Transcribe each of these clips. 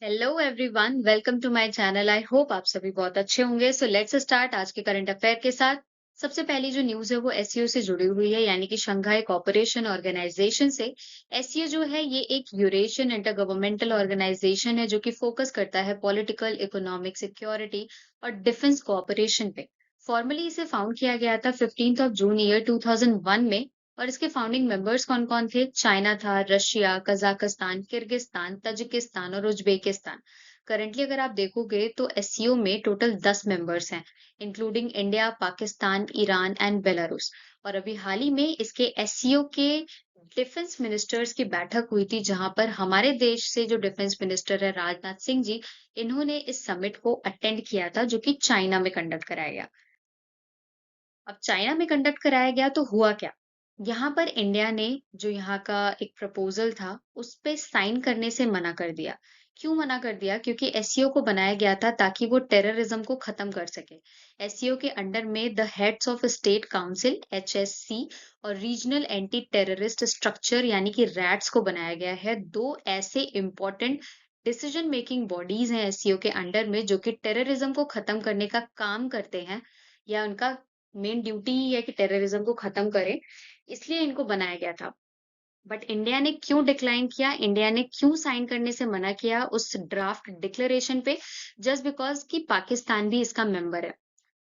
Hello everyone, welcome to my channel. I hope आप सभी बहुत अच्छे होंगे। सो लेट्स स्टार्ट आज के करंट अफेयर के साथ। सबसे पहली जो न्यूज़ है वो एसईओ से जुड़ी हुई है, यानी कि शंघाई कोऑपरेशन ऑर्गेनाइजेशन से। एसईओ जो है ये एक यूरेशियन इंटर गवर्नमेंटल ऑर्गेनाइजेशन है जो कि फोकस करता है पॉलिटिकल, इकोनॉमिक, सिक्योरिटी और डिफेंस कोऑपरेशन पे। फॉर्मली इसे फाउंड किया गया था 15 ऑफ जून ईयर 2001 में। और इसके फाउंडिंग मेंबर्स कौन-कौन थे? चाइना था, रशिया, कजाकिस्तान, किर्गिस्तान, तजिकिस्तान और उज्बेकिस्तान। करंटली अगर आप देखोगे तो एससीओ में टोटल 10 मेंबर्स हैं, including India, Pakistan, Iran and Belarus. और अभी हाल ही में इसके एससीओ के डिफेंस मिनिस्टर्स की बैठक हुई थी, जहां पर हमारे देश से जो डिफेंस मिनिस्टर है राजनाथ सिंह जी, इन्होंने इस समिट को अटेंड किया था, जो कि चाइना में कंडक्ट कराया गया। अब चाइना में कंडक्ट कराया गया तो हुआ क्या? यहाँ पर इंडिया ने जो यहाँ का एक प्रपोजल था, उस पे साइन करने से मना कर दिया। क्यों मना कर दिया? क्योंकि एससीओ को बनाया गया था ताकि वो टेररिज्म को खत्म कर सके। एससीओ के अंडर में the heads of state council HSC और रीजनल एंटी टेररिस्ट स्ट्रक्चर यानी कि रैट्स को बनाया गया है। दो ऐसे इंपॉर्टेंट डिसीजन मेकिंग बॉडीज हैं एससीओ के अंडर में, जो कि टेररिज्म को खत्म करने का काम करते हैं, या उनका मेन ड्यूटी ही है कि टेररिज्म को खत्म करें, इसलिए इनको बनाया गया था। बट इंडिया ने क्यों डिक्लाइन किया? इंडिया ने क्यों साइन करने से मना किया उस ड्राफ्ट डिक्लेरेशन पे? जस्ट बिकॉज कि पाकिस्तान भी इसका मेंबर है।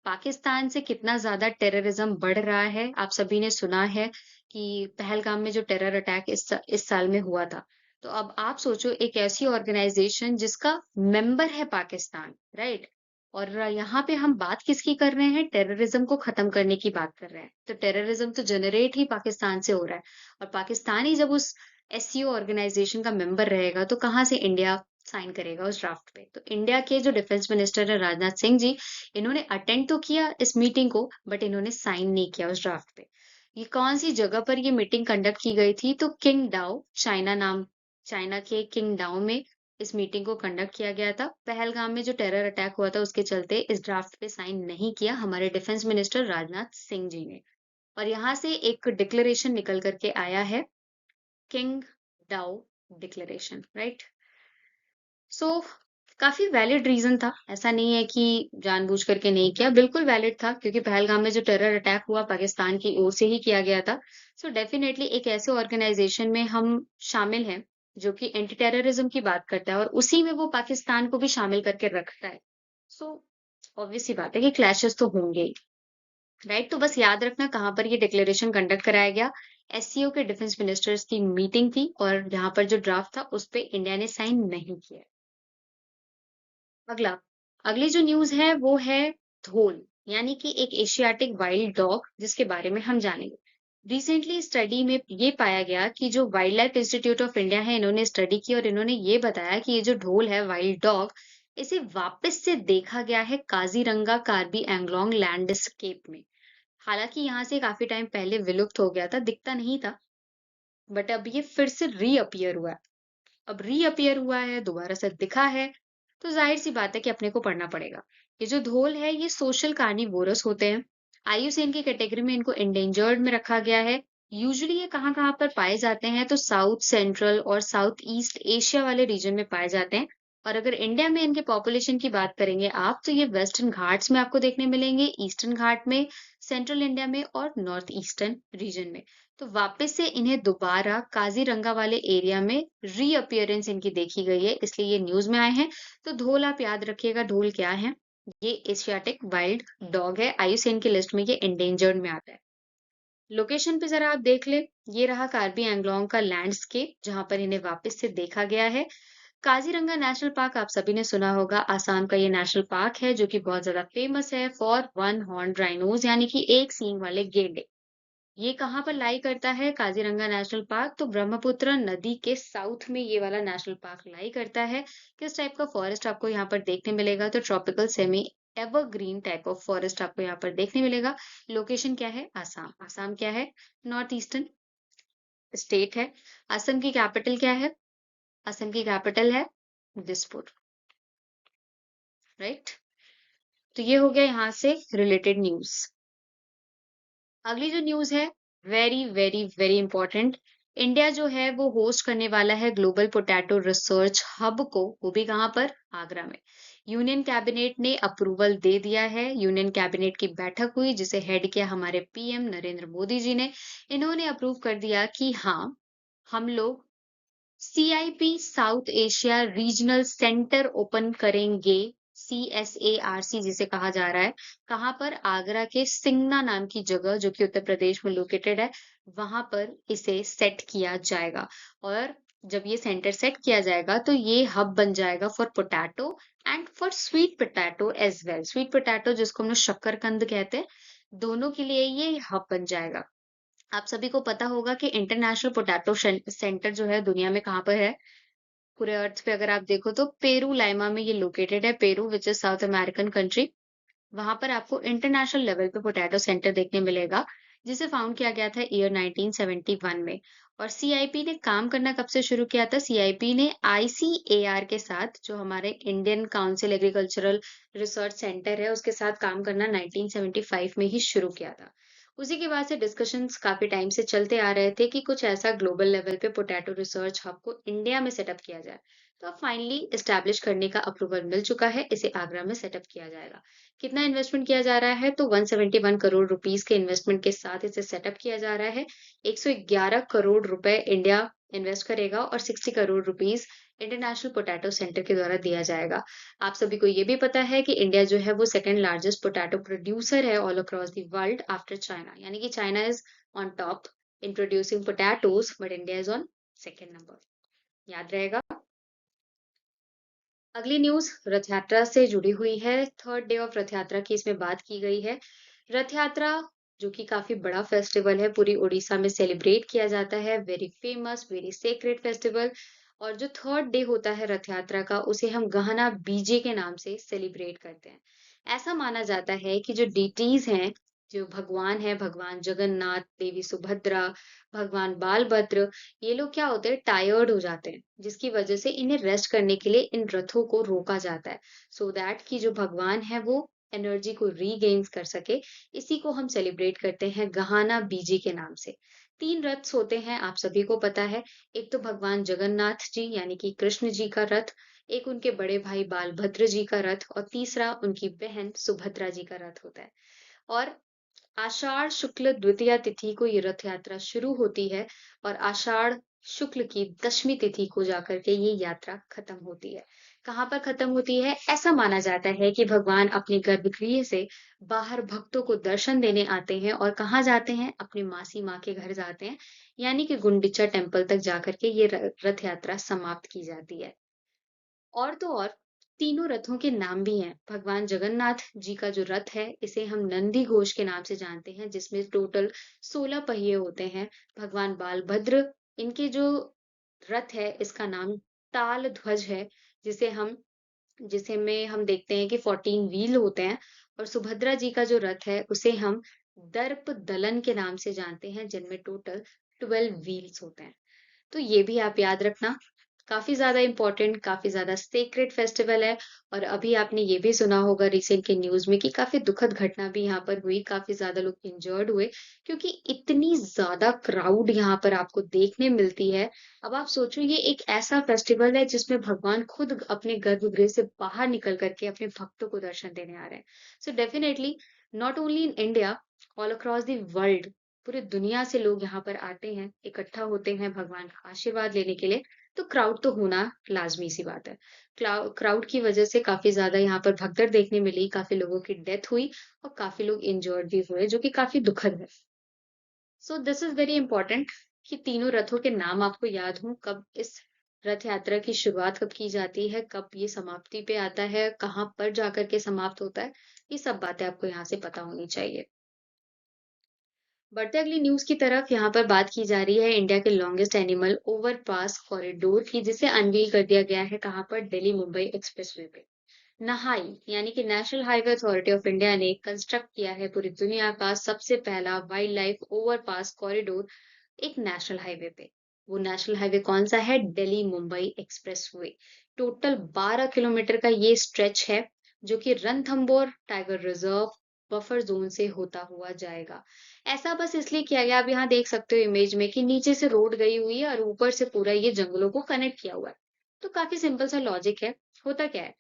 पाकिस्तान से कितना ज्यादा टेररिज्म बढ़ रहा है, आप सभी ने सुना है कि पहलगाम में जो टेरर अटैक इस साल में हुआ था। तो अब आप सोचो, एक ऐसी ऑर्गेनाइजेशन जिसका मेंबर है पाकिस्तान, राइट? और यहाँ पे हम बात किसकी कर रहे हैं? टेररिज्म को खत्म करने की बात कर रहे हैं। तो टेररिज्म तो जनरेट ही पाकिस्तान से हो रहा है। और पाकिस्तान ही जब उस एससीओ ऑर्गेनाइजेशन का मेंबर रहेगा तो कहाँ से इंडिया साइन करेगा उस ड्राफ्ट पे? तो इंडिया के जो डिफेंस मिनिस्टर है राजनाथ सिंह जी, इन्होंने अटेंड तो किया इस मीटिंग को, बट इन्होंने साइन नहीं किया उस ड्राफ्ट पे। ये कौन सी जगह पर ये मीटिंग कंडक्ट की गई थी? तो चाइना के किंगडाओ में इस मीटिंग को कंडक्ट किया गया था। पहलगाम में जो टेरर अटैक हुआ था उसके चलते इस ड्राफ्ट पे साइन नहीं किया हमारे डिफेंस मिनिस्टर राजनाथ सिंह जी ने। और यहाँ से एक डिक्लेरेशन निकल करके आया है, किंग डाओ डिक्लेरेशन, राइट? सो काफी वैलिड रीजन था। ऐसा नहीं है कि जानबूझ करके नहीं किया, बिल्कुल वैलिड था, क्योंकि पहलगाम में जो टेरर अटैक हुआ पाकिस्तान की ओर से ही किया गया था। सो डेफिनेटली एक ऐसे ऑर्गेनाइजेशन में हम शामिल हैं जो कि एंटी टेररिज्म की बात करता है, और उसी में वो पाकिस्तान को भी शामिल करके रखता है। सो ऑब्वियस सी बात है कि क्लैशेस तो होंगे ही, राइट? तो बस याद रखना कहाँ पर ये डिक्लेरेशन कंडक्ट कराया गया। एससीओ के डिफेंस मिनिस्टर्स की मीटिंग थी, और यहाँ पर जो ड्राफ्ट था उस पे इंडिया ने साइन नहीं किया। अगला अगली जो न्यूज़ है वो है धोल, यानी कि एक एशियाटिक वाइल्ड डॉग, जिसके बारे में हम जानेंगे। रिसेंटली स्टडी में ये पाया गया कि जो wild life institute of India है, इन्होंने स्टडी की और इन्होंने ये बताया कि ये जो ढोल है वाइल्ड डॉग, इसे वापस से देखा गया है काजीरंगा कार्बी एंगलोंग लैंडस्केप में। हालांकि यहाँ से काफी टाइम पहले विलुप्त हो गया था, दिखता नहीं था, बट अब ये फिर से रीअपियर हुआ है। अब रीअपियर हुआ है, दोबारा से दिखा है, तो ज़ाहिर-सी बात है कि अपने को पढ़ना पड़ेगा। ये जो धोल है, ये सोशल कार्निवोरस होते हैं। आईयूसीएन की कैटेगरी में इनको एंडेंजर्ड में रखा गया है। यूजुअली ये कहाँ-कहाँ पर पाए जाते हैं? तो साउथ सेंट्रल और साउथ ईस्ट एशिया वाले रीजन में पाए जाते हैं। और अगर इंडिया में इनके पॉपुलेशन की बात करेंगे आप, तो ये वेस्टर्न घाट्स में आपको देखने मिलेंगे, ईस्टर्न घाट में, सेंट्रल इंडिया में और नॉर्थ ईस्टर्न रीजन में। तो वापस से इन्हें दोबारा काजीरंगा वाले एरिया में रीअपियरेंस इनकी देखी गई है, इसलिए ये न्यूज में आए हैं। तो ढोल आप याद रखिएगा, ढोल क्या है? ये एशियाटिक वाइल्ड डॉग है, आईयूसीएन की लिस्ट में ये एंडेंजर्ड में आता है। लोकेशन पे जरा आप देख ले, ये रहा कार्बी एंगलोंग का लैंडस्केप जहां पर इन्हें वापस से देखा गया है। काजीरंगा नेशनल पार्क आप सभी ने सुना होगा, आसाम का ये नेशनल पार्क है जो कि बहुत ज्यादा फेमस है फॉर वन हॉर्न राइनोज, यानी कि एक सींग वाले गैंडे। ये कहाँ पर लाई करता है काजीरंगा नेशनल पार्क? तो ब्रह्मपुत्र नदी के साउथ में ये वाला नेशनल पार्क लाई करता है। किस टाइप का फॉरेस्ट आपको यहाँ पर देखने मिलेगा? तो tropical semi evergreen type of forest आपको यहाँ पर देखने मिलेगा। लोकेशन क्या है? आसाम। आसाम क्या है? नॉर्थ ईस्टर्न स्टेट है। असम की कैपिटल क्या है? असम की कैपिटल है दिसपुर, राइट? तो ये हो गया यहाँ से रिलेटेड न्यूज। अगली जो न्यूज है, very very very important, India जो है वो होस्ट करने वाला है ग्लोबल पोटैटो रिसर्च हब को, वो भी कहाँ पर? आगरा में। यूनियन कैबिनेट ने अप्रूवल दे दिया है। यूनियन कैबिनेट की बैठक हुई जिसे हेड किया हमारे पीएम नरेंद्र मोदी जी ने। इन्होंने अप्रूव कर दिया कि हाँ, हम लोग CIP south Asia regional centre open करेंगे। सीएसएआरसी जिसे कहा जा रहा है। कहाँ पर? आगरा के सिंगना नाम की जगह जो कि उत्तर प्रदेश में लोकेटेड है, वहां पर इसे सेट किया जाएगा। और जब ये सेंटर सेट किया जाएगा तो ये हब बन जाएगा for potato and for sweet potato as well. Sweet potato जिसको हम लोग शक्करकंद कहते हैं, दोनों के लिए ये हब बन जाएगा। आप सभी को पता होगा कि इंटरनेशनल पोटैटो सेंटर जो है दुनिया में कहाँ पर है? पूरे अर्थ पे अगर आप देखो तो पेरू लाइमा में ये लोकेटेड है। Peru which is south American country. वहां पर आपको इंटरनेशनल लेवल पे पोटैटो सेंटर देखने मिलेगा, जिसे फाउंड किया गया था ईयर 1971 में। और सीआईपी ने काम करना कब से शुरू किया था? सीआईपी ने आईसीएआर के साथ, जो हमारे Indian council agricultural research centre है, उसके साथ काम करना 1975 में ही शुरू किया था। उसी के बाद से डिस्कशंस काफी टाइम से चलते आ रहे थे कि कुछ ऐसा ग्लोबल लेवल पे पोटैटो रिसर्च हब को इंडिया में सेटअप किया जाए। तो अब फाइनली एस्टैब्लिश करने का अप्रूवल मिल चुका है, इसे आगरा में सेटअप किया जाएगा। कितना इन्वेस्टमेंट किया जा रहा है? तो 171 करोड़ रुपीस के इन्वेस्टमेंट के साथ इसे सेटअप किया जा रहा है। 111 करोड़ रुपए इंडिया इन्वेस्ट करेगा और 60 crore rupees international potato centre के द्वारा दिया जाएगा। आप सभी को ये भी पता है कि इंडिया जो है वो सेकंड लार्जेस्ट पोटैटो प्रोड्यूसर है all across the world after China. यानी कि China is on top in producing potatoes, but India is on second number. याद रहेगा। अगली न्यूज़ रथ यात्रा से जुड़ी हुई है। थर्ड डे ऑफ रथ यात्रा की इसमें बात की गई है। रथ यात्रा जो कि काफ़ी बड़ा फेस्टिवल है, पूरी उड़ीसा में सेलिब्रेट किया जाता है। Very famous, very sacred festival. और जो थर्ड डे होता है रथ यात्रा का, उसे हम गहना बीजे के नाम से सेलिब्रेट करते हैं। ऐसा माना जाता है कि जो डीटीज़ हैं, जो भगवान हैं, भगवान जगन्नाथ, देवी सुभद्रा, भगवान बालभद्र, ये लोग क्या होते हैं? टायर्ड हो जाते हैं, जिसकी वजह से इन्हें रेस्ट करने के लिए इन रथों को रोका जाता है, सो दैट कि जो भगवान है वो एनर्जी को रीगेन कर सके। इसी को हम सेलिब्रेट करते हैं गहाना बीजी के नाम से। 3 रथ होते हैं, आप सभी को पता है। एक तो भगवान जगन्नाथ जी यानी कि कृष्ण जी का रथ, एक उनके बड़े भाई बालभद्र जी का रथ, और तीसरा उनकी बहन सुभद्रा जी का रथ होता है। और आषाढ़ शुक्ल द्वितीया तिथि को ये रथ यात्रा शुरू होती है और आषाढ़ शुक्ल की दशमी तिथि को जाकर के ये यात्रा खत्म होती है। कहाँ पर खत्म होती है? ऐसा माना जाता है कि भगवान अपने गर्भगृह से बाहर भक्तों को दर्शन देने आते हैं और कहाँ जाते हैं? अपनी मासी माँ के घर जाते हैं। यानी कि गुंडिचा टेम्पल तक जाकर के ये रथ यात्रा समाप्त की जाती है। और तो और तीनों रथों के नाम भी हैं। भगवान जगन्नाथ जी का जो रथ है, इसे हम नंदी घोष के नाम से जानते हैं, जिसमें टोटल 16 पहिए होते हैं। भगवान बालभद्र, इनके जो रथ है, इसका नाम ताल ध्वज है, जिसे हम जिसे में हम देखते हैं कि 14 व्हील होते हैं। और सुभद्रा जी का जो रथ है, उसे हम दर्प दलन के नाम से जानते हैं, जिनमें टोटल 12 व्हील्स होते हैं। तो ये भी आप याद रखना। काफ़ी ज़्यादा इम्पोर्टेंट, काफ़ी ज़्यादा सेक्रेड फेस्टिवल है। और अभी आपने ये भी सुना होगा रिसेंट के न्यूज़ में कि काफ़ी दुखद घटना भी यहाँ पर हुई, काफ़ी ज़्यादा लोग इंजर्ड हुए, क्योंकि इतनी ज़्यादा क्राउड यहाँ पर आपको देखने मिलती है। अब आप सोचो, ये एक ऐसा फेस्टिवल है जिसमें भगवान खुद अपने गर्भगृह से बाहर निकल कर के अपने भक्तों को दर्शन देने आ रहे हैं। So definitely not only in India, all across the world, पूरी दुनिया से लोग यहाँ पर आते हैं, इकट्ठा होते हैं भगवान का आशीर्वाद लेने के लिए। तो क्राउड तो होना लाज़मी सी बात है। क्राउड की वजह से काफ़ी ज़्यादा यहाँ पर भगदड़ देखने मिली, काफ़ी लोगों की डेथ हुई और काफ़ी लोग इंजर्ड भी हुए, जो कि काफ़ी दुखद है। So this is very important कि तीनों रथों के नाम आपको याद हों, कब इस रथ यात्रा की शुरुआत कब की जाती है, कब ये समाप्ति पे आता है, कहाँ पर जाकर के समाप्त होता है, ये सब बातें आपको यहाँ से पता होनी चाहिए। बढ़ते अगली न्यूज़ की तरफ, यहाँ पर बात की जा रही है इंडिया के लॉन्गेस्ट एनिमल ओवरपास कॉरिडोर की, जिसे अनवील कर दिया गया है। कहाँ पर? दिल्ली मुंबई एक्सप्रेसवे पे। नहाई यानी कि national highway authority of India ने कंस्ट्रक्ट किया है पूरी दुनिया का सबसे पहला वाइल्ड लाइफ ओवरपास कॉरिडोर एक नेशनल हाईवे पे। वो नेशनल हाईवे कौन सा है? Delhi Mumbai expressway. Total 12 kilometre का ये स्ट्रेच है, जो कि Ranthambore tiger reserve, buffer zone से होता हुआ जाएगा। ऐसा बस इसलिए किया गया, आप यहाँ देख सकते हो इमेज में कि नीचे से रोड गई हुई है और ऊपर से पूरा ये जंगलों को कनेक्ट किया हुआ है। तो काफी सिंपल सा लॉजिक है। होता क्या है,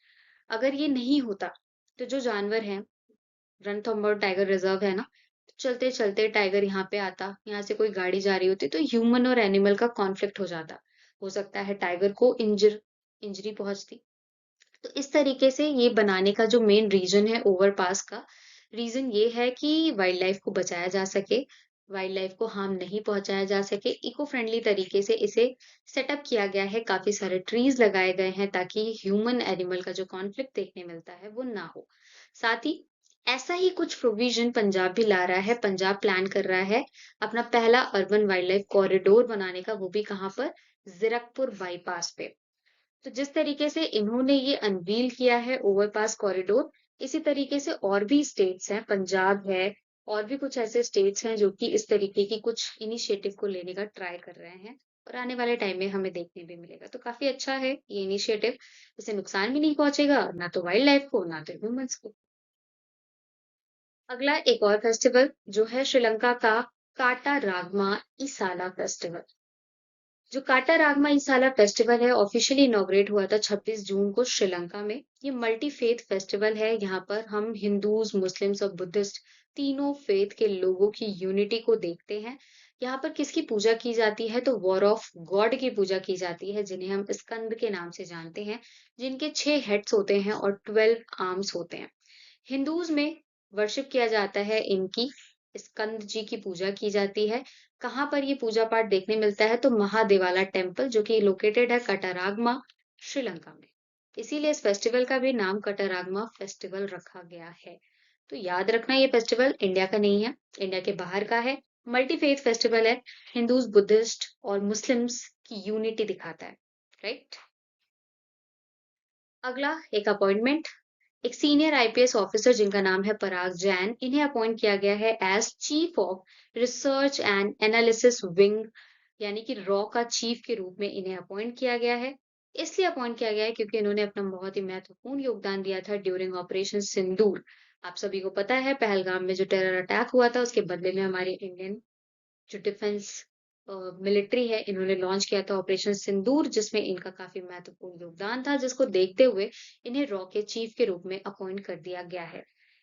अगर ये नहीं होता तो जो जानवर हैं, रणथंभौर टाइगर रिजर्व है ना, चलते-चलते टाइगर यहाँ पे आता, यहाँ से कोई गाड़ी जा रही होती तो ह्यूमन और एनिमल का कॉन्फ्लिक्ट हो जाता। हो सकता है टाइगर को इंजरी पहुँचती। तो इस तरीके से ये बनाने का जो मेन रीज़न है ओवरपास का, रीज़न ये है कि वाइल्ड लाइफ को बचाया जा सके, वाइल्ड लाइफ को हार्म नहीं पहुँचाया जा सके, इको फ्रेंडली तरीके से इसे सेटअप किया गया है, काफ़ी सारे ट्रीज़ लगाए गए हैं ताकि ह्यूमन एनिमल का जो कॉन्फ्लिक्ट देखने मिलता है, वो ना हो। साथ ही ऐसा ही कुछ प्रोविज़न पंजाब भी ला रहा है, पंजाब प्लान कर रहा है अपना पहला अर्बन वाइल्ड लाइफ कॉरिडोर बनाने का, वो भी कहाँ पर? ज़ीरकपुर बाईपास पे। तो जिस तरीके से इन्होंने ये अनवील किया है ओवरपास कॉरिडोर, इसी तरीके से और भी स्टेट्स हैं, पंजाब है, और भी कुछ ऐसे स्टेट्स हैं जो कि इस तरीके की कुछ इनिशिएटिव को लेने का ट्राई कर रहे हैं और आने वाले टाइम में हमें देखने भी मिलेगा। तो काफी अच्छा है ये इनिशिएटिव, इससे नुकसान भी नहीं पहुंचेगा ना तो वाइल्ड लाइफ को ना तो ह्यूमंस को। अगला एक और फेस्टिवल जो है श्रीलंका का काटा रागमा इसाला फेस्टिवल। जो काटा रागमा इसाला फेस्टिवल है ऑफिशियली इनॉग्रेट हुआ था 26 जून को श्रीलंका में। ये मल्टी फेथ फेस्टिवल है। यहाँ पर हम हिंदूज, मुस्लिम्स और बुद्धिस्ट तीनों फेथ के लोगों की यूनिटी को देखते हैं। यहाँ पर किसकी पूजा की जाती है तो वॉर ऑफ गॉड की पूजा की जाती है, जिन्हें हम स्कंद के नाम से जानते हैं, जिनके 6 हेड्स होते हैं और 12 आर्म्स होते हैं। हिंदूज में वर्शिप किया जाता है इनकी, स्कंद जी की पूजा की जाती है। कहाँ पर ये पूजा पाठ देखने मिलता है तो महादेवाला टेम्पल, जो कि लोकेटेड है कटारागमा, श्रीलंका में। इसीलिए इस फेस्टिवल का भी नाम कटारागमा फेस्टिवल रखा गया है। तो याद रखना ये फेस्टिवल इंडिया का नहीं है, इंडिया के बाहर का है। मल्टी फेथ फेस्टिवल है, हिंदूज, बुद्धिस्ट और मुस्लिम्स की यूनिटी दिखाता है, राइट। अगला एक अपॉइंटमेंट, एक सीनियर आईपीएस ऑफिसर जिनका नाम है पराग जैन, इन्हें अपॉइंट किया गया है as chief of research and analysis wing, यानी कि रॉ का चीफ के रूप में इन्हें अपॉइंट किया गया है। इसलिए अपॉइंट किया गया है क्योंकि इन्होंने अपना बहुत ही महत्वपूर्ण योगदान दिया था ड्यूरिंग ऑपरेशन सिंदूर। आप सभी को पता है पहलगाम में जो टेरर अटैक हुआ था उसके बदले में हमारे इंडियन जो डिफेंस मिलिट्री है, इन्होंने लॉन्च किया था ऑपरेशन सिंदूर, जिसमें इनका काफी महत्वपूर्ण योगदान था, जिसको देखते हुए इन्हें रॉ के चीफ के रूप में अपॉइंट कर दिया गया है।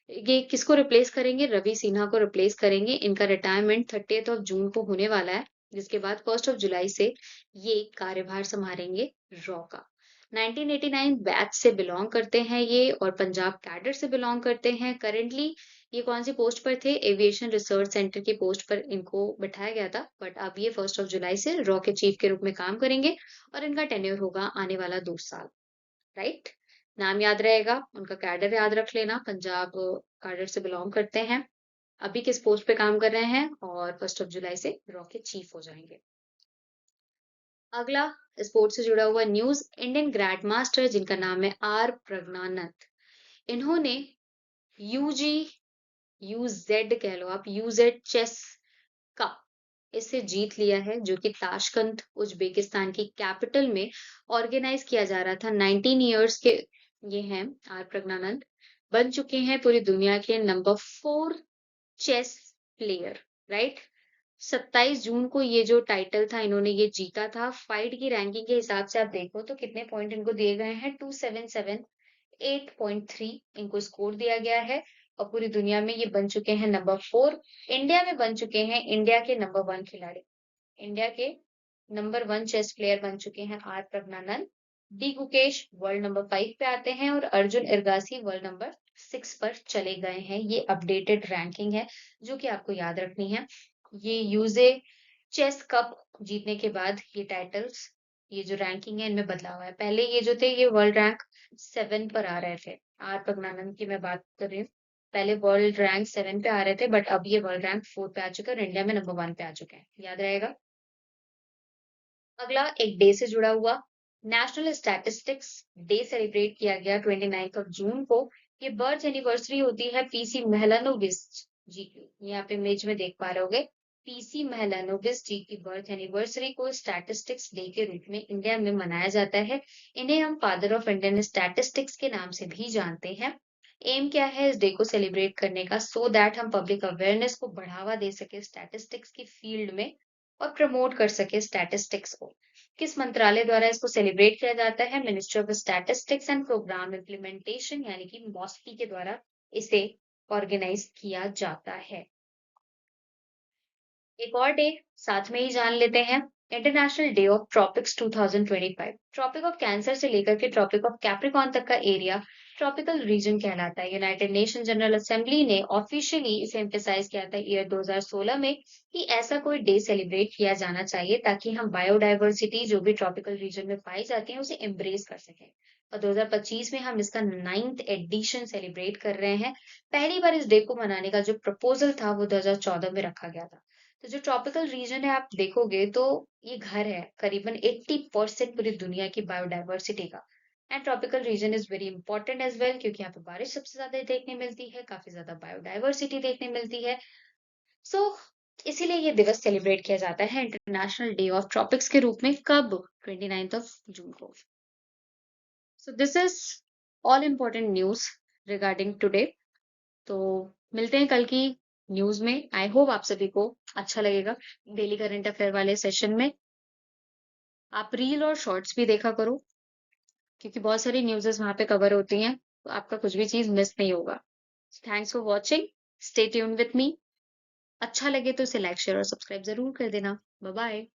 ये किसको रिप्लेस करेंगे? रवि सिन्हा को रिप्लेस करेंगे। इनका रिटायरमेंट 30th ऑफ जून को होने वाला है, जिसके बाद 1st ऑफ जुलाई से ये कार्यभार संभालेंगे रॉ का। 1989 बैच से बिलोंग करते हैं ये और पंजाब कैडर से बिलोंग करते हैं। करेंटली ये कौन-सी पोस्ट पर थे? एविएशन रिसर्च सेंटर की पोस्ट पर इनको बिठाया गया था, बट अब ये 1st ऑफ जुलाई से रॉ के चीफ के रूप में काम करेंगे और इनका टेन्योर होगा आने वाला 2 साल, राइट? नाम याद रहेगा, उनका कैडर याद रख लेना, पंजाब कैडर से बिलॉन्ग करते हैं, अभी किस पोस्ट पे काम कर रहे हैं और 1st ऑफ जुलाई से रॉ के चीफ हो जाएँगे। अगला स्पोर्ट्स से जुड़ा हुआ न्यूज़, इंडियन ग्रैंड मास्टर जिनका नाम है आर प्रज्ञानंद, इन्होंने यूजी यूजेड कह लो आप, यूजेड चेस कप इसे जीत लिया है, जो कि ताशकंद उज्बेकिस्तान की कैपिटल में ऑर्गेनाइज किया जा रहा था। 19 इयर्स के ये हैं आर प्रज्ञानंद, बन चुके हैं पूरी दुनिया के नंबर 4 चेस प्लेयर, राइट। 27 जून को ये जो टाइटल था इन्होंने ये जीता था। फाइट की रैंकिंग के हिसाब से आप देखो तो कितने पॉइंट इनको दिए गए हैं, 277, 8.3 इनको स्कोर दिया गया है और पूरी दुनिया में ये बन चुके हैं नंबर 4। इंडिया में बन चुके हैं इंडिया के नंबर 1 खिलाड़ी, इंडिया के नंबर 1 चेस प्लेयर बन चुके हैं R Praggnanandhaa. D Gukesh world number 5 पे आते हैं और अर्जुन इरगासी वर्ल्ड नंबर 6 पर चले गए हैं। ये अपडेटेड रैंकिंग है जो कि आपको याद रखनी है। ये यूजे चेस कप जीतने के बाद ये टाइटल्स, ये जो रैंकिंग है इनमें बदलाव है। पहले ये जो थे ये वर्ल्ड रैंक 7 पर आ रहे थे। आर प्रज्ञानंद की मैं बात कर रही हूँ। पहले वर्ल्ड रैंक 7 पे आ रहे थे बट अब ये वर्ल्ड रैंक 4 पे आ चुके हैं और इंडिया में नंबर 1 पे आ चुके हैं। याद रहेगा। अगला एक डे से जुड़ा हुआ, नेशनल स्टैटिस्टिक्स डे सेलिब्रेट किया गया 29 ऑफ जून को। ये बर्थ एनिवर्सरी होती है पीसी महलानोबिस जी की। ये आप इमेज में देख पा रहे होगे। पीसी महलानोबिस जी की बर्थ एनिवर्सरी को स्टैटिस्टिक्स डे के रूप में इंडिया में मनाया जाता है। इन्हें हम फादर ऑफ इंडियन स्टैटिस्टिक्स के नाम से भी जानते हैं। एम क्या है इस डे को सेलिब्रेट करने का सो दैट हम पब्लिक अवेयरनेस को बढ़ावा दे सके स्टैटिस्टिक्स की फील्ड में और प्रमोट कर सके स्टैटिस्टिक्स को। किस मंत्रालय द्वारा इसको सेलिब्रेट किया जाता है? Ministry of statistics and programme implementation यानी कि मॉस्पी के द्वारा इसे ऑर्गेनाइज किया जाता है। एक और डे साथ में ही जान लेते हैं। International day of tropics 2025। Tropic of cancer से लेकर के ट्रॉपिक ऑफ कैप्रिकॉर्न तक का एरिया ट्रॉपिकल रीजन कहलाता है। यूनाइटेड नेशन जनरल असेंबली ने ऑफिशियली इसे एम्फेसाइज किया था ईयर 2016 में कि ऐसा कोई डे सेलिब्रेट किया जाना चाहिए ताकि हम बायोडायवर्सिटी जो भी ट्रॉपिकल रीजन में पाई जाती है उसे एम्ब्रेस कर सकें। और 2025 में हम इसका 9th एडिशन सेलिब्रेट कर रहे हैं। पहली बार इस डे को मनाने का जो प्रपोजल था वो 2014 में रखा गया था। तो जो ट्रॉपिकल रीजन है आप देखोगे तो ये घर है करीबन 80% पूरी दुनिया की बायोडायवर्सिटी का। And tropical region is very important as well क्योंकि यहाँ पे बारिश सबसे ज्यादा देखने मिलती है, काफी ज्यादा बायोडायवर्सिटी देखने मिलती है। सो इसीलिए ये दिवस सेलिब्रेट किया जाता है इंटरनेशनल डे ऑफ ट्रॉपिक्स के रूप में। कब? 29th ऑफ जून को। So this is all important news regarding today. तो मिलते हैं कल की न्यूज़ में। आई होप आप सभी को अच्छा लगेगा डेली करंट अफेयर वाले सेशन में। आप रील और शॉर्ट्स भी देखा करो क्योंकि बहुत सारी न्यूज़ेस वहाँ पे कवर होती हैं, तो आपका कुछ भी चीज़ मिस नहीं होगा। Thanks for watching. Stay tuned with me. अच्छा लगे तो इसे लाइक, शेयर और सब्सक्राइब ज़रूर कर देना। Bye bye.